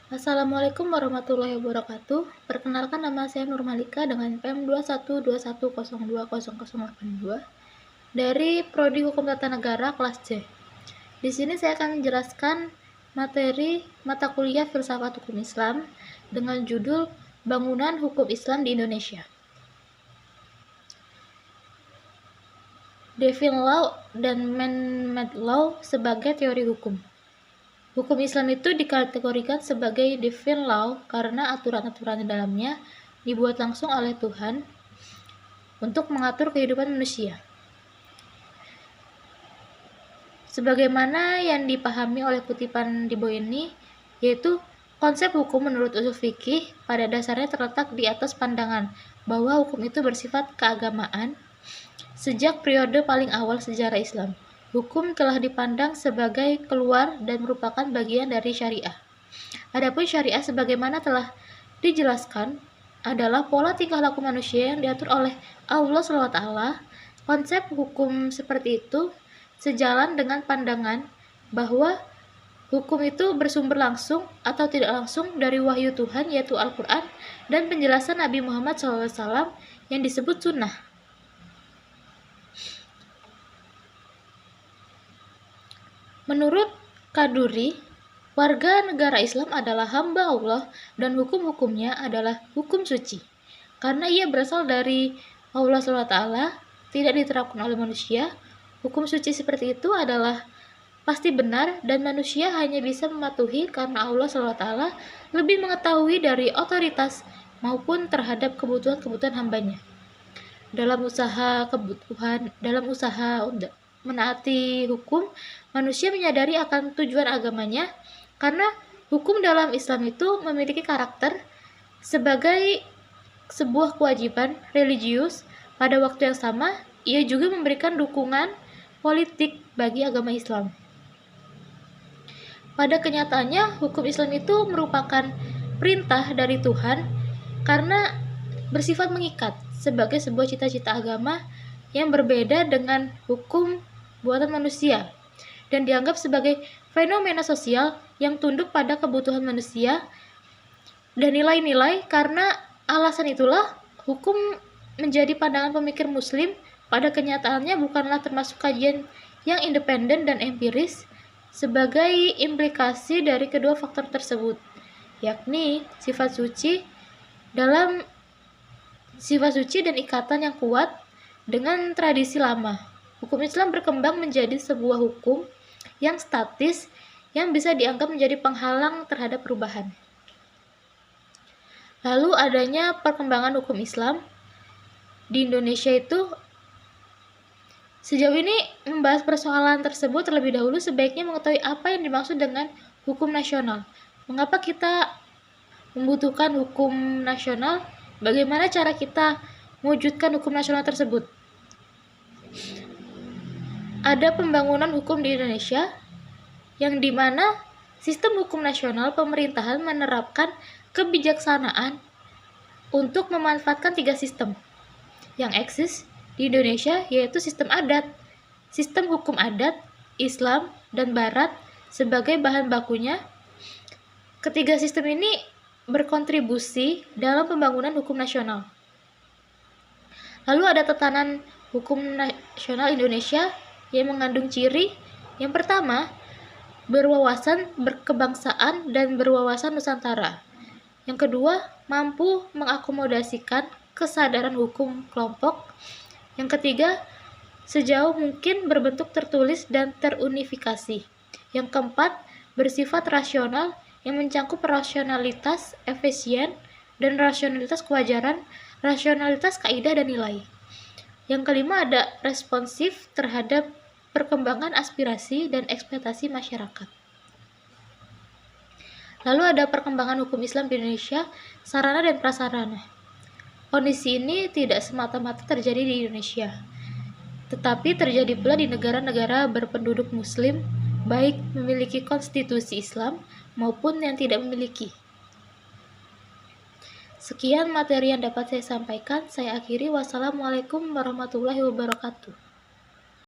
Assalamualaikum warahmatullahi wabarakatuh. Perkenalkan, nama saya Nurmalika dengan PEM 2121020082 dari Prodi Hukum Tata Negara kelas C. Di sini saya akan menjelaskan materi mata kuliah Filsafat Hukum Islam dengan judul Bangunan Hukum Islam di Indonesia. Divine Law dan Man-Made Law sebagai teori hukum. Hukum Islam itu dikategorikan sebagai divine law karena aturan-aturan di dalamnya dibuat langsung oleh Tuhan untuk mengatur kehidupan manusia. Sebagaimana yang dipahami oleh kutipan di bawah ini, yaitu konsep hukum menurut usul fikih pada dasarnya terletak di atas pandangan bahwa hukum itu bersifat keagamaan. Sejak periode paling awal sejarah Islam, hukum telah dipandang sebagai keluar dan merupakan bagian dari syariah. Adapun syariah sebagaimana telah dijelaskan adalah pola tingkah laku manusia yang diatur oleh Allah SWT. Konsep hukum seperti itu sejalan dengan pandangan bahwa hukum itu bersumber langsung atau tidak langsung dari wahyu Tuhan, yaitu Al-Quran, dan penjelasan Nabi Muhammad SAW yang disebut sunnah. Menurut Kaduri, warga negara Islam adalah hamba Allah dan hukum-hukumnya adalah hukum suci. Karena ia berasal dari Allah SWT, tidak diterapkan oleh manusia, hukum suci seperti itu adalah pasti benar dan manusia hanya bisa mematuhi karena Allah SWT lebih mengetahui dari otoritas maupun terhadap kebutuhan-kebutuhan hambanya. Dalam usaha menaati hukum, manusia menyadari akan tujuan agamanya karena hukum dalam Islam itu memiliki karakter sebagai sebuah kewajiban religius. Pada waktu yang sama, ia juga memberikan dukungan politik bagi agama Islam. Pada kenyataannya, hukum Islam itu merupakan perintah dari Tuhan karena bersifat mengikat sebagai sebuah cita-cita agama yang berbeda dengan hukum buatan manusia dan dianggap sebagai fenomena sosial yang tunduk pada kebutuhan manusia dan nilai-nilai. Karena alasan itulah hukum menjadi pandangan pemikir muslim pada kenyataannya bukanlah termasuk kajian yang independen dan empiris sebagai implikasi dari kedua faktor tersebut, yakni sifat suci dan ikatan yang kuat dengan tradisi lama. Hukum Islam berkembang menjadi sebuah hukum yang statis yang bisa dianggap menjadi penghalang terhadap perubahan. Lalu adanya perkembangan hukum Islam di Indonesia itu, sejauh ini membahas persoalan tersebut terlebih dahulu sebaiknya mengetahui apa yang dimaksud dengan hukum nasional. Mengapa kita membutuhkan hukum nasional? Bagaimana cara kita mewujudkan hukum nasional tersebut? Ada pembangunan hukum di Indonesia yang dimana sistem hukum nasional pemerintahan menerapkan kebijaksanaan untuk memanfaatkan 3 sistem yang eksis di Indonesia, yaitu sistem adat, sistem hukum adat, Islam, dan Barat sebagai bahan bakunya. Ketiga sistem ini berkontribusi dalam pembangunan hukum nasional. Lalu ada tatanan hukum nasional Indonesia yang mengandung ciri yang pertama, berwawasan berkebangsaan dan berwawasan Nusantara. Yang kedua, mampu mengakomodasikan kesadaran hukum kelompok. Yang ketiga, sejauh mungkin berbentuk tertulis dan terunifikasi. Yang keempat, bersifat rasional yang mencakup rasionalitas efisien dan rasionalitas kewajaran, rasionalitas kaidah dan nilai. Yang kelima, ada responsif terhadap perkembangan aspirasi dan ekspektasi masyarakat. Lalu ada perkembangan hukum Islam di Indonesia, sarana dan prasarana. Kondisi ini tidak semata-mata terjadi di Indonesia, tetapi terjadi pula di negara-negara berpenduduk muslim, baik memiliki konstitusi Islam maupun yang tidak memiliki. Sekian materi yang dapat saya sampaikan. Saya akhiri. Wassalamualaikum warahmatullahi wabarakatuh.